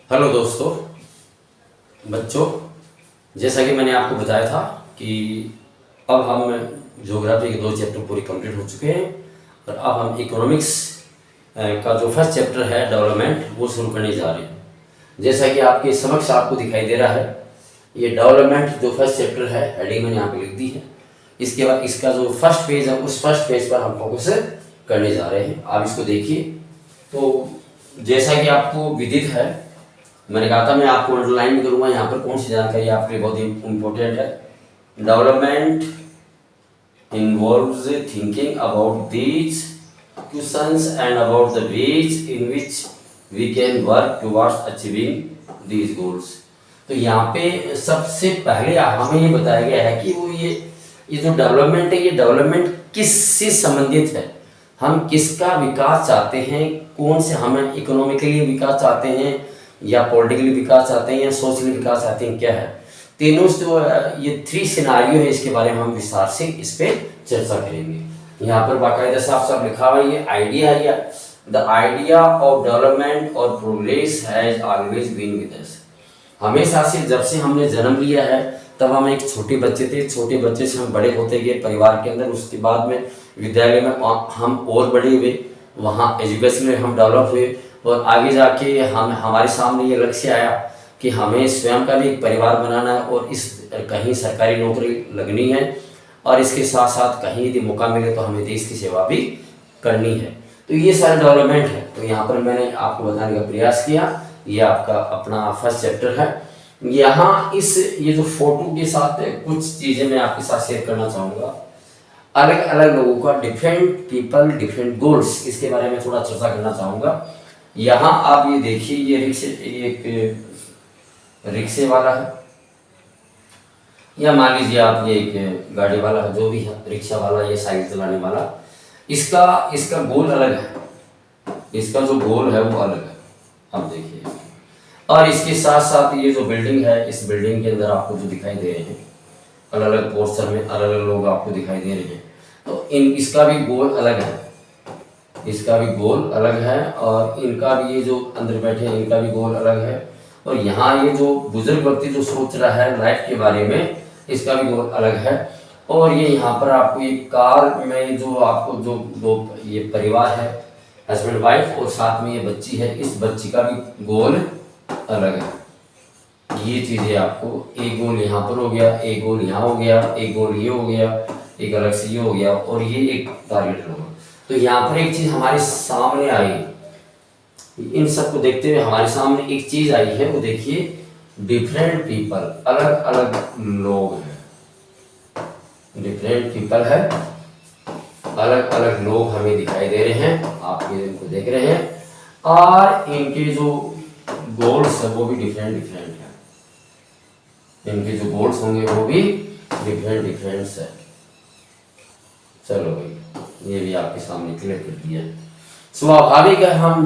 Hello दोस्तों, बच्चों, जैसा कि मैंने आपको बताया था कि अब हम ज्योग्राफी के 2 चैप्टर पूरे कंप्लीट हो चुके हैं और अब हम इकोनॉमिक्स का जो फर्स्ट चैप्टर है डेवलपमेंट वो शुरू करने जा रहे हैं। जैसा कि आपके समक्ष आपको दिखाई दे रहा है, ये डेवलपमेंट जो फर्स्ट चैप्टर है, हेडिंग मैंने यहाँ पे लिख दी है। इसके बाद इसका जो फर्स्ट पेज है उस फर्स्ट पेज पर हम फोकस करने जा रहे हैं। आप इसको देखिए। तो जैसा कि आपको विदित है, मैंने कहा था मैं आपको अंडरलाइन भी करूंगा यहाँ पर कौन सी जानकारी आपके लिए बहुत ही इम्पोर्टेंट है। Development involves thinking about these questions and about the ways in which we can work towards achieving these goals. तो यहाँ पे सबसे पहले हमें ये बताया गया है कि वो ये जो डेवलपमेंट है, ये डेवलपमेंट किससे संबंधित है, हम किसका विकास चाहते हैं, कौन से हम इकोनॉमिकली विकास चाहते हैं या पॉलिटिकली विकास चाहते हैं या सोशली विकास चाहते हैं, क्या है। तीनों जो ये 3 सिनारियो है, इसके बारे में हम विस्तार से इस पे चर्चा करेंगे। यहाँ पर बाकायदा साफ लिखा हुआ है, ये आइडिया है, या द आइडिया ऑफ डेवलपमेंट और progress has always been with us. हमेशा से जब से हमने जन्म लिया है तब हम एक छोटे बच्चे थे, छोटे बच्चे से हम बड़े होते गए परिवार के अंदर, उसके बाद में विद्यालय में हम और बड़े हुए, वहाँ एजुकेशन में हम डेवलप हुए और आगे जाके हमारे सामने ये लक्ष्य आया कि हमें स्वयं का भी एक परिवार बनाना है और इस कहीं सरकारी नौकरी लगनी है और इसके साथ साथ कहीं यदि मौका मिले तो हमें देश की सेवा भी करनी है। तो ये सारा डेवलपमेंट है। तो यहाँ पर मैंने आपको बताने का प्रयास किया, ये आपका अपना फर्स्ट चैप्टर है। यहाँ ये जो फोटो के साथ कुछ चीज़ें मैं आपके साथ शेयर करना चाहूँगा। अलग अलग लोगों का, डिफरेंट पीपल डिफरेंट गोल्स, इसके बारे में थोड़ा चर्चा करना चाहूँगा। यहाँ आप ये देखिए, ये एक रिक्शे वाला है, या मान लीजिए आप ये एक गाड़ी वाला है, जो भी है, रिक्शा वाला, ये साइकिल चलाने वाला, इसका गोल अलग है, इसका जो गोल है वो अलग है। आप देखिए, और इसके साथ साथ ये जो बिल्डिंग है, इस बिल्डिंग के अंदर आपको जो दिखाई दे रहे हैं अलग अलग पोर्शन में अलग अलग लोग आपको दिखाई दे रहे हैं, तो इसका भी गोल अलग है, इसका भी गोल अलग है, और इनका भी, ये जो अंदर बैठे हैं इनका भी गोल अलग है, और यहाँ ये जो बुजुर्ग व्यक्ति जो सोच रहा है लाइफ के बारे में, इसका भी गोल अलग है। और ये यहाँ पर आपको ये कार में जो आपको जो 2 ये परिवार है, हस्बैंड वाइफ, और साथ में ये बच्ची है, इस बच्ची का भी गोल अलग है। ये चीज़ें आपको, एक गोल यहाँ पर हो गया, एक गोल यहाँ हो गया, एक गोल ये हो गया, एक अलग से ये हो गया, और ये एक टारगेट होगा। तो यहाँ पर एक चीज़ हमारे सामने आई, इन सबको देखते हुए हमारे सामने एक चीज़ आई है, वो देखिए, डिफरेंट पीपल, अलग अलग लोग हैं, डिफरेंट पीपल है, अलग अलग लोग हमें दिखाई दे रहे हैं, आप ये इनको देख रहे हैं, और इनके जो गोल्स है वो भी डिफरेंट डिफरेंट है, इनके जो गोल्स होंगे वो भी डिफरेंट डिफरेंट है। चलो भाई, ये भी आपके सामने क्लियर कर दिया। स्वाभाविक है, हम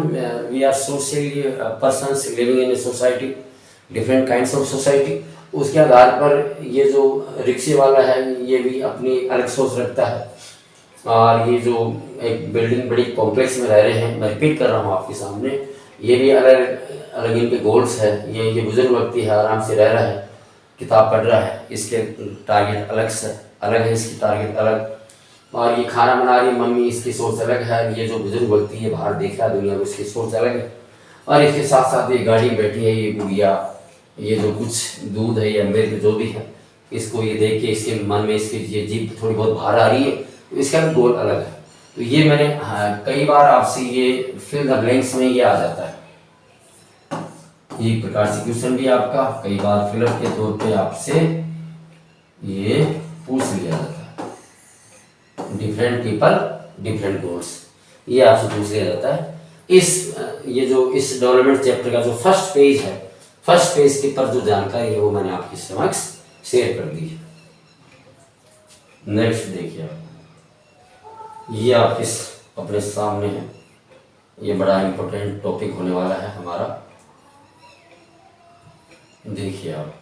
we are socially persons living in a society, different kinds of society. उसके आधार पर ये जो रिक्शे वाला है ये भी अपनी अलग सोच रखता है, और ये जो एक बिल्डिंग बड़ी कॉम्प्लेक्स में रह रहे हैं, मैं रिपीट कर रहा हूँ आपके सामने, ये भी अलग अलग इनके गोल्स है। ये बुजुर्ग व्यक्ति है, आराम से रह रहा है, किताब पढ़ रहा है, इसके टारगेट अलग है, इसकी टारगेट अलग, और ये खाना बना रही मम्मी, इसकी सोच अलग है। ये जो बुजुर्ग व्यक्ति है बाहर देख रहा है दुनिया में, उसकी सोच अलग है। और इसके साथ साथ ये गाड़ी बैठी है, ये गुड़िया, ये जो कुछ दूध है या मिल्क जो भी है, इसको ये देख के इसके मन में इसकी ये जीभ थोड़ी बहुत बाहर आ रही है, तो इसका भी गोल अलग है। तो ये मैंने कई बार आपसे ये फिल द ब्लैंक्स में ये आ जाता है, एक प्रकार से क्वेश्चन भी आपका कई बार फिलअप के तौर पे आपसे ये पूछ लिया जाता है। डिफरेंट पीपल डिफरेंट गोल्स, ये आपसे पूछ लिया जाता है। इस डेवलपमेंट चैप्टर का जो फर्स्ट पेज है, फर्स्ट पेज के पर जो जानकारी है वो मैंने आपके समक्ष शेयर कर दी है। नेक्स्ट देखिए आप, ये आपके अपने सामने है, ये बड़ा इंपॉर्टेंट टॉपिक होने वाला है हमारा। देखिए आप,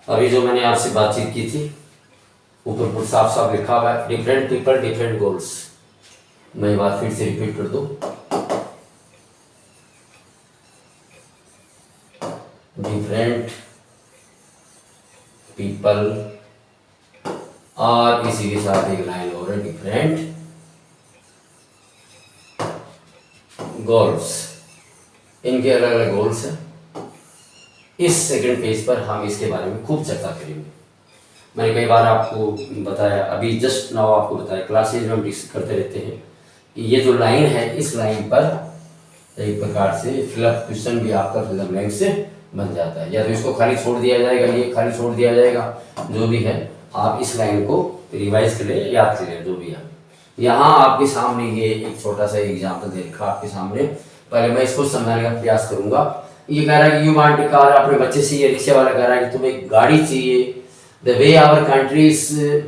अभी जो मैंने आपसे बातचीत की थी, ऊपर साफ लिखा हुआ है, डिफरेंट पीपल डिफरेंट गोल्स। मैं बात फिर से रिपीट कर दूं, डिफरेंट पीपल, और इसी के साथ एक लाइन और है, डिफरेंट गोल्स। इनके अलग अलग गोल्स हैं। इस सेकंड पेज पर हम इसके बारे में खूब चर्चा करेंगे। मैंने कई बार आपको बताया, अभी जस्ट नाउ आपको बताया, क्लासेज में हम डिस्कस करते रहते हैं कि ये जो लाइन है, इस लाइन पर एक प्रकार से फिलअप क्वेश्चन भी आपका फिलअप ब्लैंक से बन जाता है, या तो इसको खाली छोड़ दिया जाएगा, ये खाली छोड़ दिया जाएगा, जो भी है आप इस लाइन को रिवाइज कर ले, याद कर ले, जो भी है। यहाँ आपके सामने ये एक छोटा सा एग्जाम्पल दे रखा आपके सामने, पहले मैं इसको समझाने का प्रयास करूंगा। ये कह रहा है कि यू वांट कार, अपने बच्चे से ये रिक्शा वाला कह रहा है कि तुम्हें गाड़ी चाहिए। The way our country is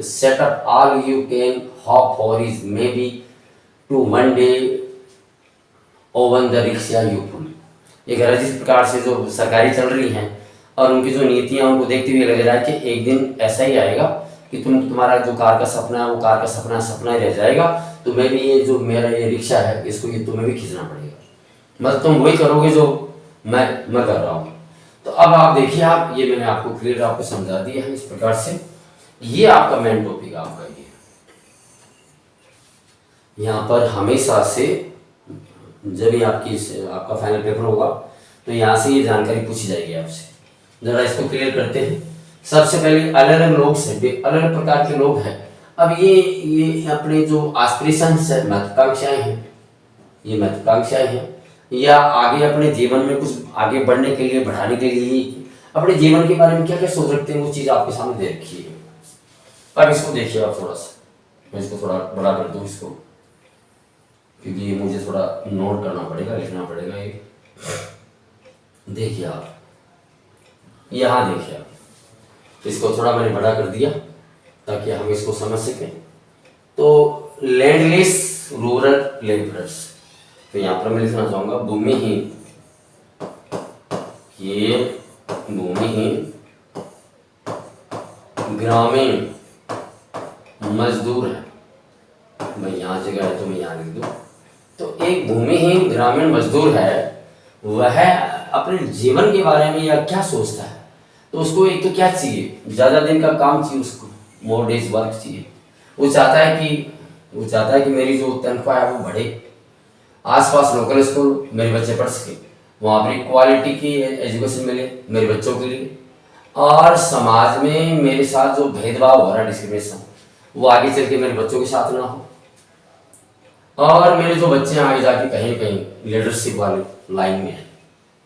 set up, all you can hope for is maybe to one day own the rickshaw you pull. ये कह रहा है जिस प्रकार से जो सरकारी चल रही हैं और उनकी जो नीतियां, उनको देखते हुए लग रहा है कि एक दिन ऐसा ही आएगा कि तुम्हारा जो कार का सपना है वो कार का सपना ही रह जाएगा, तो मैं भी ये जो मेरा ये रिक्शा है इसको ये तुम्हें भी खींचना पड़ेगा, मतलब तुम वही करोगे जो मैं कर रहा हूँ। तो अब आप देखिए, आप ये मैंने आपको क्लियर आपको समझा दिया है इस प्रकार से। ये आपका मेन टॉपिक आपका ये, यहाँ पर हमेशा से जब भी आपका फाइनल पेपर होगा तो यहाँ से ये जानकारी पूछी जाएगी आपसे। जरा इसको क्लियर करते हैं। सबसे पहले अलग अलग लोग से, अलग अलग प्रकार के लोग हैं। अब ये अपने जो एस्पिरेशंस है, महत्वाकांक्षाएं हैं, ये महत्वाकांक्षाएं हैं, या आगे अपने जीवन में कुछ आगे बढ़ने के लिए, बढ़ाने के लिए अपने जीवन के बारे में क्या क्या सोच रखते हैं, वो चीज़ आपके सामने दे रखी है। अब इसको देखिए आप थोड़ा सा, मैं इसको थोड़ा बड़ा कर दूँ इसको, क्योंकि ये मुझे थोड़ा नोट करना पड़ेगा, लिखना पड़ेगा। ये देखिए आप, यहाँ देखिए आप, इसको थोड़ा मैंने बड़ा कर दिया ताकि हम इसको समझ सकें। तो लैंडलेस रूरल लेबरर्स, तो यहाँ पर मैं लिखना चाहूँगा भूमिहीन, ये भूमिहीन ग्रामीण मजदूर है। मैं यहाँ जगह है तो मैं यहाँ लिख दूँ। तो एक भूमिहीन ग्रामीण मजदूर है, वह अपने जीवन के बारे में या क्या सोचता है, तो उसको एक तो क्या चाहिए, ज़्यादा दिन का काम चाहिए, उसको मोर डेज वर्क चाहिए। वो चाहता है कि मेरी जो तनख्वाह है वो बढ़े, आसपास लोकल स्कूल मेरे बच्चे पढ़ सके, वहाँ पर क्वालिटी की एजुकेशन मिले मेरे बच्चों के लिए, और समाज में मेरे साथ जो भेदभाव हो रहा है, डिस्क्रिमिनेशन, वो आगे चल के मेरे बच्चों के साथ ना हो, और मेरे जो बच्चे आगे जाके कहीं कहीं लीडरशिप वाली लाइन में है।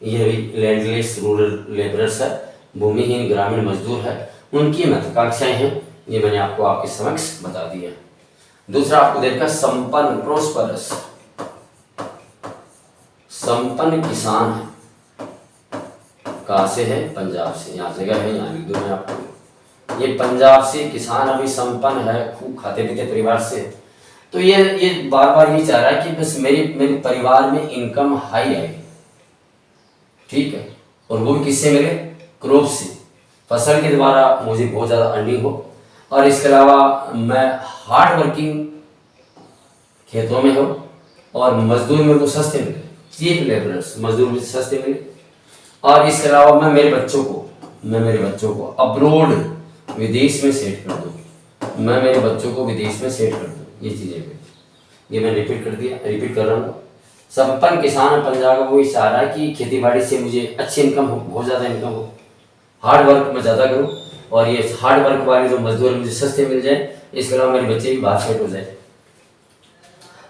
ये भी लैंडलेस रूरल लेबरर्स है, भूमिहीन ग्रामीण मजदूर है, उनकी महत्वाकांक्षाएं हैं। ये मैंने आपको आपके समक्ष बता दिया। दूसरा आपको देखा संपन्न, प्रोस्परस, संपन्न किसान है। कहाँ से है? पंजाब से। यहाँ जगह है, यहाँ लिख दूँ मैं आपको। ये पंजाब से किसान अभी संपन्न है, खूब खाते पीते परिवार से। तो ये बार बार ये चाह रहा है कि बस मेरे परिवार में इनकम हाई आएगी, ठीक है, और वो भी किससे मिले? क्रॉप से, फसल के द्वारा मुझे बहुत ज़्यादा अर्निंग हो, और इसके अलावा मैं हार्ड वर्किंग खेतों में हो, और मजदूर मेरे को सस्ते मिले, चीप लेबरर्स मजदूर मुझे सस्ते मिले, और इसके अलावा मैं मेरे बच्चों को अब्रोड विदेश में सेट कर दूँ, मैं मेरे बच्चों को विदेश में सेट कर दूँ। ये चीज़ें ये मैं रिपीट कर रहा हूँ। संपन्न किसान पंजाब का वो चाह रहा है कि खेती बाड़ी से मुझे अच्छी इनकम हो, बहुत ज़्यादा इनकम हो, हार्ड वर्क मैं ज़्यादा करूँ, और ये हार्ड वर्क वाले जो मजदूर मुझे सस्ते मिल जाए, इसके अलावा मेरे बच्चे भी बाहर सेट हो जाए।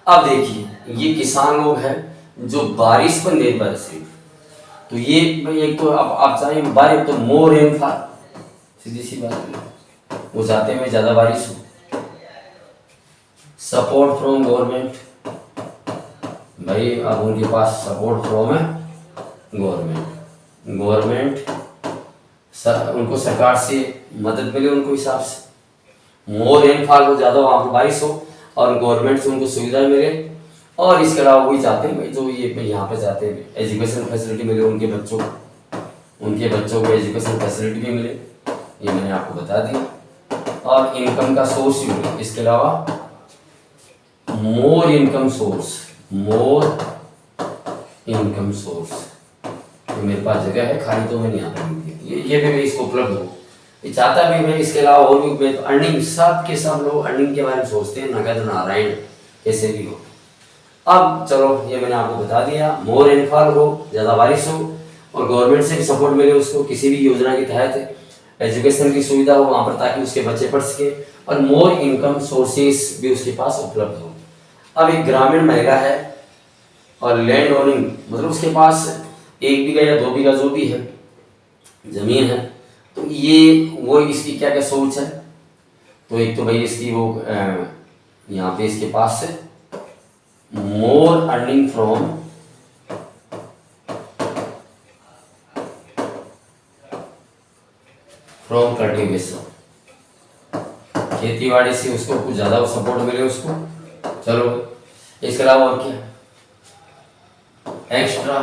अब देखिए, ये किसान लोग हैं जो बारिश पर निर्भर है सिर्फ। तो ये एक तो अब आप चाहें बारिश तो मोर रेनफॉल, सीधी सी बात है, वो चाहते हैं ज़्यादा बारिश हो। सपोर्ट फ्रॉम गवर्नमेंट, भाई अब उनके पास सपोर्ट फ्रॉम है गवर्नमेंट उनको सरकार से मदद मिले उनको हिसाब से। मोर रेनफॉल हो, ज़्यादा वहाँ पर बारिश हो, और गवर्नमेंट से उनको सुविधा मिले, और इसके अलावा वही चाहते हैं जो ये यहाँ पे चाहते हैं एजुकेशन फैसिलिटी मिले उनके बच्चों को एजुकेशन फैसिलिटी भी मिले। ये मैंने आपको बता दिया, और इनकम का सोर्स भी मिले। इसके अलावा मोर इनकम सोर्स, कि मेरे पास जगह है खाली तो मैं नहीं आता ये भी मैं इसको उपलब्ध हूँ, ये चाहता भी मैं। इसके अलावा और भी मैं तो अर्निंग, सब के सब लोग अर्निंग के बारे में सोचते हैं, नगद नारायण कैसे भी हो। अब चलो ये मैंने आपको बता दिया, मोर रेनफॉल हो, ज़्यादा बारिश हो और गवर्नमेंट से भी सपोर्ट मिले उसको किसी भी योजना के तहत, एजुकेशन की सुविधा हो वहाँ पर ताकि उसके बच्चे पढ़ सके, और मोर इनकम सोर्सेस भी उसके पास उपलब्ध हो। अब एक ग्रामीण महिला है और लैंड ओनिंग मतलब उसके पास 1 बीघा या 2 बीघा जो भी है जमीन है, तो ये वो इसकी क्या क्या सोच है। तो एक तो भाई इसकी वो यहाँ पे इसके पास है मोर अर्निंग फ्रॉम कल्टीवेशन, खेती बाड़ी से उसको कुछ ज्यादा सपोर्ट मिले उसको। चलो इसके अलावा और क्या, एक्स्ट्रा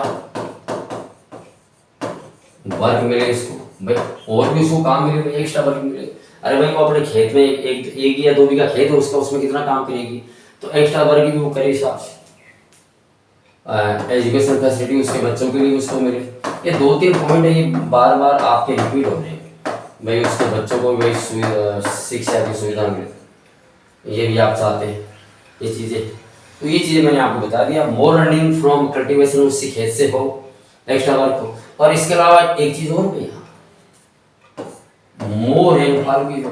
वर्क मिले इसको भाई, और भी उसको काम मिले भाई, एक्स्ट्रा वर्क मिले। अरे भाई वो अपने खेत में एक या 2 बीघा खेत है उसका, उसमें कितना काम करेगी, तो एक्स्ट्रा वर्क भी वो करे हिसाब से। एजुकेशन फैसिलिटी उसके बच्चों के लिए उसको मिले। ये 2-3 पॉइंट है, ये बार बार आपके रिपीट हो रहे हैं भाई, उसके बच्चों को वही शिक्षा की सुविधा मिले, ये भी आप चाहते हैं ये चीज़ें। तो ये चीज़ें मैंने आपको बता दिया, मोर अर्निंग फ्रॉम कल्टीवेशन, उससे खेत से हो, एक्स्ट्रा वर्क हो। और इसके अलावा एक चीज़ और भी यहाँ, मोर रेनफॉल भी हो,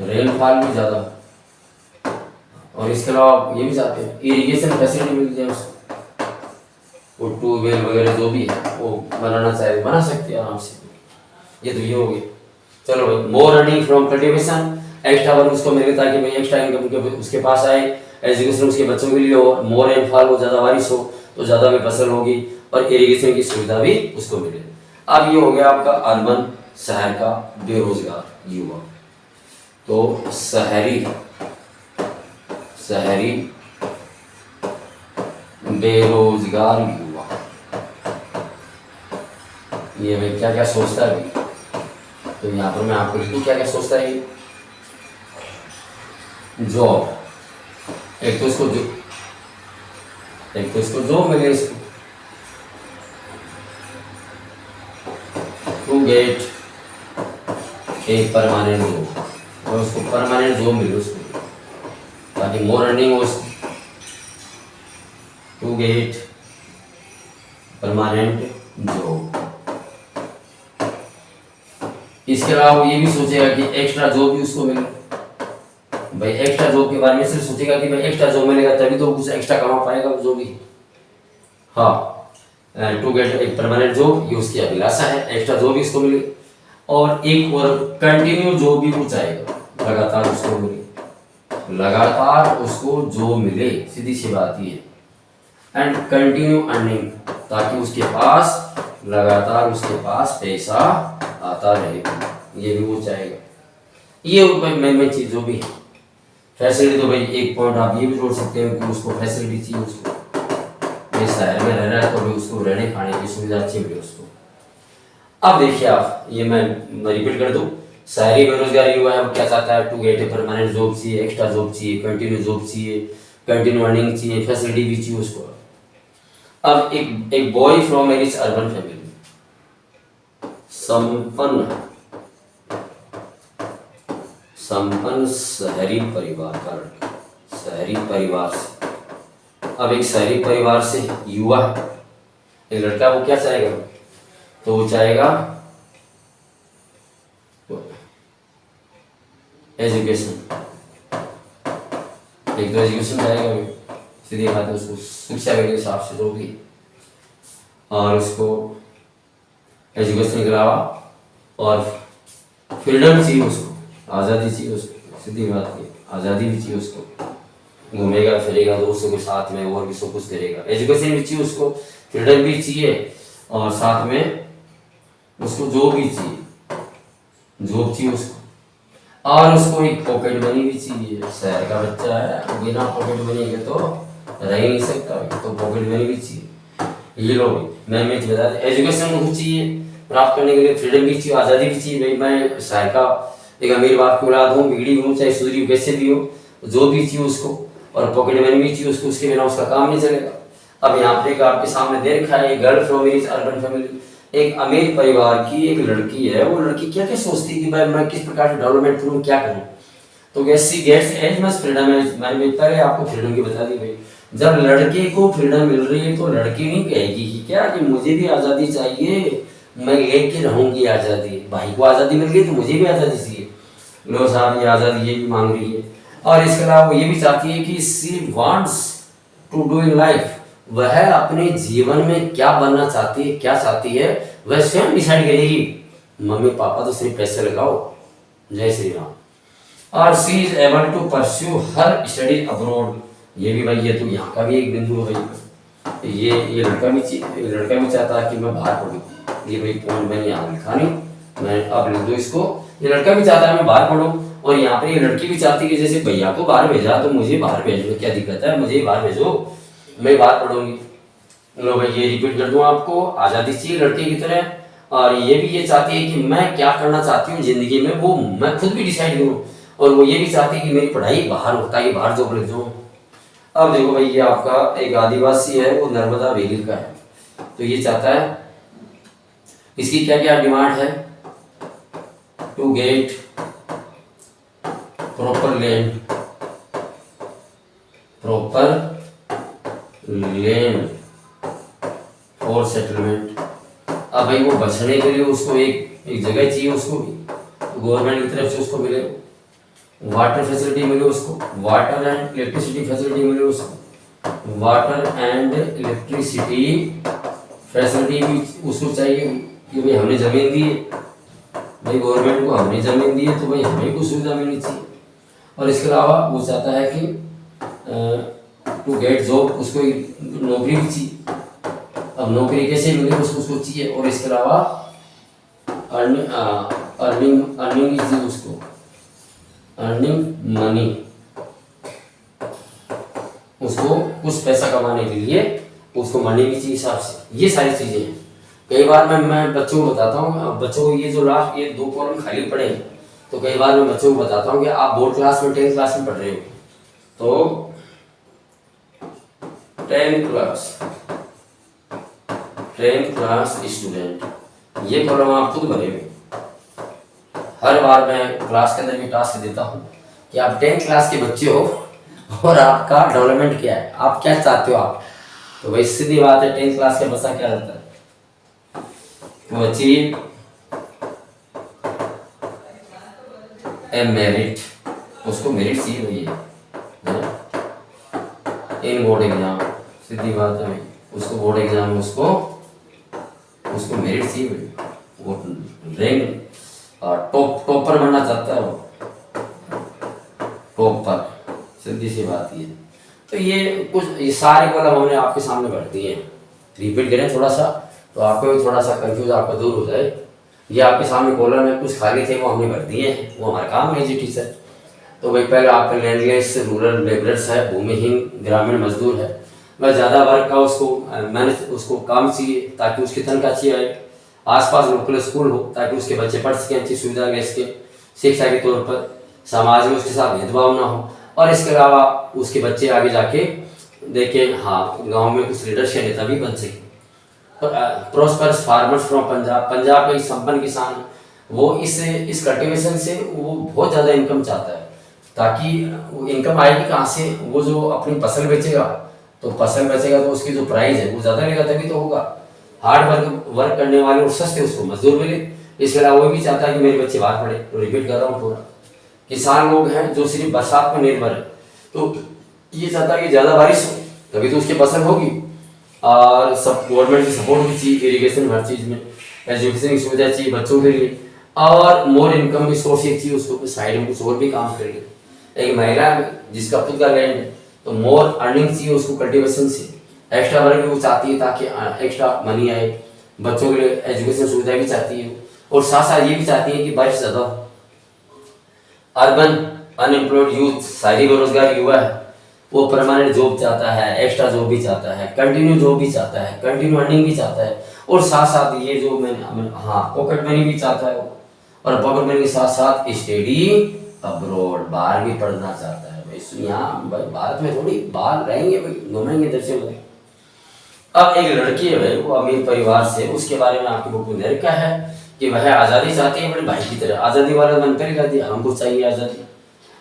रेनफॉल भी ज़्यादा, और इसके अलावा ये भी चाहते हैं इरिगेशन फैसिलिटी मिल जाए उसको, वो ट्यूबवेल वगैरह जो भी है वो बनाना चाहे बना सकते हैं आराम से। ये तो ये हो गया। चलो भाई, more earning from cultivation, extra work उसको मिले ताकि भाई एक्स्ट्रा इनकम उसके पास आए, एजुकेशन उसके बच्चों के लिए हो, मोर रेनफॉल हो, ज़्यादा बारिश हो तो ज़्यादा भी फसल होगी, और इरिगेशन की सुविधा भी उसको मिले। अब ये हो गया आपका अर्बन, शहर का बेरोजगार युवा। तो शहरी बेरोजगार युवा, ये भाई क्या क्या सोचता है भाई, तो यहाँ पर मैं आपको लिखूँ क्या क्या सोचता है। जॉब, एक तो इसको जॉब मिले इसको, to get a permanent job, और उसको परमानेंट जॉब मिले उसको ताकि मोर अर्निंग हो उसको, टू गेट परमानेंट जॉब। इसके अलावा ये भी सोचेगा कि एक्स्ट्रा जॉब भी उसको मिले भाई, एक्स्ट्रा जॉब के बारे में सिर्फ सोचेगा कि भाई एक्स्ट्रा जॉब मिलेगा तभी तो कुछ एक्स्ट्रा कमा पाएगा जो भी। हाँ, टू गेट एक परमानेंट जॉब, ये उसकी अभिलाषा है, एक्स्ट्रा जॉब भी इसको मिले, और एक और कंटिन्यू जॉब भी वो चाहेगा, लगातार उसको मिले, लगातार उसको जॉब मिले, सीधी सी बात ये। एंड कंटिन्यू अर्निंग, ताकि उसके पास लगातार उसके पास पैसा आता रहे, ये भी वो चाहेगा। ये मेन चीज जो भी है। फैसिलिटी तो भाई एक पॉइंट आप ये भी जोड़ सकते हो कि उसको फैसिलिटी चाहिए, उसको ये शहर में रह रहा है तो भी उसको रहने खाने की सुविधा अच्छी मिले उसको। अब देखिए आप, ये मैं रिपीट कर दूं, शहरी बेरोजगार युवा है, वो क्या चाहता है, to get a permanent job चाहिए, एक्स्ट्रा जॉब चाहिए, कंटिन्यू जॉब चाहिए, कंटिन्यू अर्निंग चाहिए, फैसिलिटी भी चाहिए उसको। अब एक boy from a rich urban family, संपन्न शहरी परिवार का लड़का, शहरी परिवार से, अब एक शहरी परिवार से युवा एक लड़का, वो क्या चाहेगा, तो वो चाहेगा एजुकेशन, एक तो एजुकेशन चाहेगा, सीधी बात है, उसको शिक्षा के हिसाब से जो भी, और उसको एजुकेशन के अलावा और फ्रीडम चाहिए उसको, आज़ादी चाहिए उसको, सीधी बात है, आज़ादी भी चाहिए उसको, घूमेगा फिरेगा दोस्तों के साथ में और भी सब कुछ करेगा, एजुकेशन भी चाहिए उसको, फ्रीडम भी चाहिए, और साथ में उसको जॉब भी चाहिए, जॉब चाहिए उसको, और उसको एक पॉकेट मनी भी चाहिए। शहर का बच्चा है, बिना पॉकेट मनी के तो रह ही नहीं सकता, तो पॉकेट मनी भी चाहिए। ये लोग मैं बता दें, एजुकेशन उनको चाहिए प्राप्त करने के लिए, फ्रीडम भी चाहिए, आज़ादी भी चाहिए। भाई मैं शहर का एक अमीर बाप की औलाद हूँ, बिगड़ी हूँ, चाहे सुधरी कैसे भी हो, जो भी चाहिए उसको, और पॉकेट मनी भी चाहिए उसको, उसके बिना उसका काम नहीं चलेगा। अब यहाँ पे एक आपके सामने दे रखा है, girl from is urban family, एक अमीर परिवार की एक लड़की है, वो लड़की क्या क्या सोचती है कि भाई मैं किस प्रकार से डेवलपमेंट करूँ, क्या करूँ। तो she gets as much freedom as, मैंने पहले आपको फ्रीडम की बता दी भाई। जब लड़के को फ्रीडम मिल रही है तो लड़की नहीं कहेगी कि क्या कि मुझे भी आज़ादी चाहिए, मैं लेके रहूंगी आज़ादी, भाई को आज़ादी मिल गई तो मुझे भी आज़ादी चाहिए। लो साहब ये आज़ादी ये भी मांग रही है। और इसके अलावा वो ये भी चाहती है कि she wants to do in life, वह अपने जीवन में क्या बनना चाहती है, क्या चाहती है, वह स्वयं डिसाइड करेगी। मम्मी पापा तो सिर्फ पैसे लगाओ, जय श्री राम। और she is able to pursue her study abroad, ये भी भाई ये तो यहाँ का भी एक बिंदु है भाई। ये लड़का भी चाहता है कि मैं बाहर पढ़ूँ, ये भाई पॉइंट मैंने यहाँ लिखा नहीं, मैं अब लिख दो इसको। ये लड़का भी चाहता है मैं बाहर पढ़ूँ, और यहाँ पे ये लड़की भी चाहती है कि जैसे भैया को बाहर भेजा तो मुझे बाहर भेजो, क्या दिक्कत है, मुझे बाहर भेजो, मैं बाहर पढ़ूंगी। लो भाई ये रिपीट कर दूँ आपको, आज़ादी चाहिए लड़के की तरह, और ये भी ये चाहती है कि मैं क्या करना चाहती हूँ जिंदगी में वो मैं खुद भी डिसाइड करूँ, और वो ये भी चाहती है कि मेरी पढ़ाई बाहर होता है, बाहर जॉब लग जाऊँ। अब देखो भाई ये आपका एक आदिवासी है, वो नर्मदा वैली का है, तो ये चाहता है, इसकी क्या क्या डिमांड है, to get proper land for settlement. अब भाई वो बचने के लिए उसको एक जगह चाहिए, उसको भी तो गवर्नमेंट की तरफ से उसको मिले, वाटर फैसिलिटी मिले उसको, वाटर एंड इलेक्ट्रिसिटी फैसिलिटी मिले उसको, वाटर एंड इलेक्ट्रिसिटी फैसिलिटी भी उसको चाहिए कि भाई हमने ज़मीन दी है, भाई गवर्नमेंट को हमने ज़मीन दी है तो भाई हमें कुछ सुविधा मिलनी चाहिए। और इसके अलावा वो चाहता है कि टू गेट जॉब, उसको नौकरी भी चाहिए। अब नौकरी कैसे मिले उसको चाहिए, और इसके अलावा अर्निंग चाहिए उसको, अर्निंग मनी, उसको कुछ पैसा कमाने के लिए उसको मनी भी चाहिए हिसाब से। ये सारी चीज़ें हैं। कई बार मैं बच्चों को बताता हूँ, बच्चों को ये जो लास्ट ये 2 कॉलम खाली पड़े, तो कई बार मैं बच्चों को बताता हूँ कि आप बोर्ड क्लास में 10th क्लास में पढ़ रहे हो, तो 10th क्लास स्टूडेंट, ये कॉलम आप खुद भरे हुए। हर बार मैं क्लास के अंदर भी टास्क देता हूँ कि आप 10th क्लास के बच्चे हो और आपका डेवलपमेंट क्या है, आप क्या चाहते हो आप। तो भाई सीधी बात है, 10th क्लास का बच्चा क्या रहता है, वो अचीव ए मेरिट, उसको मेरिट चाहिए भैया इन बोर्ड एग्जाम, सीधी बात है भाई, उसको बोर्ड एग्जाम में उसको मेरिट चाहिए भाई, वो रैंक टॉपर बनना चाहता है वो, टॉपर, सीधी सी बात ये। तो ये सारे कॉलम हमने आपके सामने भर दिए हैं, रिपीट करें थोड़ा सा तो आपको भी थोड़ा सा कंफ्यूज आपका दूर हो जाए। ये आपके सामने कॉलम में कुछ खाली थे वो हमने भर दिए हैं, वो हमारा काम है जी टीचर। तो भाई पहले आपका लैंडलेस रूरल लेबरर्स है, भूमिहीन ग्रामीण मजदूर है, मैं ज़्यादा वर्क का उसको काम चाहिए ताकि उसकी तनख्वाह अच्छी आए, आसपास लोकल स्कूल हो ताकि उसके बच्चे पढ़ सकें, अच्छी सुविधा ले सकें शिक्षा के तौर पर, समाज में उसके साथ भेदभाव ना हो, और इसके अलावा उसके बच्चे आगे जाके देखें हाँ गाँव में कुछ लीडरशिप नेता भी बन सके। प्रोस्पर्स फार्मर्स फ्रॉम पंजाब का एक संपन्न किसान, वो इस कल्टीवेशन से वो बहुत ज़्यादा इनकम चाहता है, ताकि वो इनकम आएगी कहाँ से, वो जो अपनी फसल बेचेगा तो उसकी जो प्राइस है वो ज़्यादा लेगा, तभी तो होगा। हार्ड वर्क करने वाले और सस्ते उसको मजदूर मिले। इसके अलावा वो भी चाहता है कि मेरे बच्चे बाहर पढ़े, तो रिपीट कर रहा हूँ पूरा। किसान लोग हैं जो सिर्फ बरसात पर निर्भर है, तो ये चाहता है कि ज़्यादा बारिश हो तभी तो उसकी फसल होगी, और सब गवर्नमेंट की सपोर्ट भी चाहिए, इरिगेशन हर चीज़ में, एजुकेशन की सुविधा चाहिए बच्चों के लिए, और मोर इनकम की सोर्स एक चाहिए उसको, साइड में कुछ और भी काम करेगी। एक महिला जिसका खुद का लैंड है तो मोर अर्निंग चाहिए उसको कल्टीवेशन से, एक्स्ट्रा वर्क भी वो चाहती है ताकि एक्स्ट्रा मनी आए, बच्चों के लिए एजुकेशन सुविधा भी चाहती है, और साथ साथ ये भी चाहती है कि बारिश ज़्यादा। अर्बन अनएम्प्लॉयड यूथ, शहरी बेरोजगार युवा है, वो परमानेंट जॉब चाहता है, एक्स्ट्रा जॉब भी चाहता है, कंटिन्यू जॉब भी चाहता है, कंटिन्यू अर्निंग भी चाहता है, और साथ साथ ये जो पॉकेट मनी भी चाहता है, और पॉकेट मनी के साथ साथ स्टडी अब्रॉड, बाहर भी पढ़ना चाहता है। यहाँ भारत में थोड़ी बाहर रहेंगे, घूमेंगे इधर से उधर। अब एक लड़की है भाई, वो अमीर परिवार से, उसके बारे में आपकी बुक में लिखा है कि वह आज़ादी चाहती है अपने भाई की तरह। आज़ादी वाला मन करेगा दी, हमको चाहिए आज़ादी।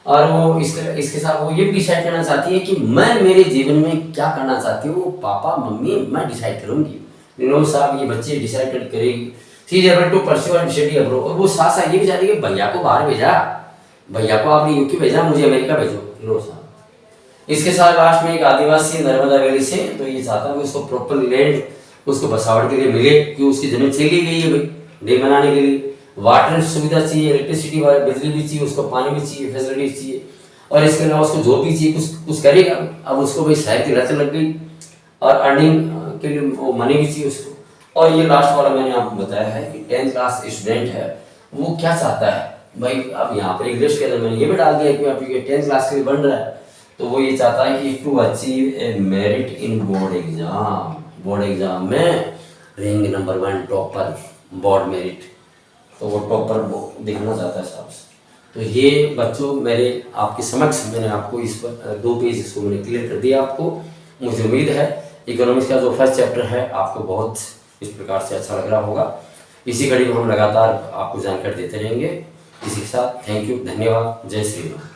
और वो इसके साथ वो ये भी डिसाइड करना चाहती है कि मैं मेरे जीवन में क्या करना चाहती हूँ, पापा मम्मी मैं डिसाइड करूँगी। विनोद साहब ये बच्चे डिसाइड करेगी। She is able to pursue and study abroad. और वो साथ साथ ये भी चाहती है कि भैया को बाहर भेजा, भैया को आपने यूके भेजा, मुझे अमेरिका भेजो। विनोद साहब इसके साथ लास्ट में एक आदिवासी नर्मदा वैली से, तो ये चाहता है कि उसको प्रॉपर लैंड उसको बसावट के लिए मिले, कि उसकी जमीन चली गई है भाई डैम बनाने के लिए। वाटर सुविधा चाहिए, इलेक्ट्रिसिटी बिजली भी चाहिए, उसको पानी भी चाहिए, फैसिलिटी चाहिए, और इसके अलावा उसको जो भी चाहिए कुछ करेगा। अब उसको भाई शहर की लत लग गई और अर्निंग के लिए वो मनी भी चाहिए उसको। और ये लास्ट वाला मैंने आपको बताया है कि 10th क्लास स्टूडेंट है, वो क्या चाहता है भाई। अब यहाँ पर इंग्लिश के अंदर मैंने ये भी डाल दिया कि आप 10th क्लास के लिए बन रहा है, तो वो ये चाहता है कि to achieve a merit in board exam में rank number 1 topper, board merit, तो वो टॉपर देखना चाहता है साहब। तो ये बच्चों मेरे आपके समक्ष मैंने आपको इस पर 2 पेज इसको मैंने क्लियर कर दिया आपको। मुझे उम्मीद है इकोनॉमिक्स का जो फर्स्ट चैप्टर है आपको बहुत इस प्रकार से अच्छा लग रहा होगा। इसी कड़ी में हम लगातार आपको जानकारी देते रहेंगे। इसी के साथ थैंक यू, धन्यवाद, जय श्री राम।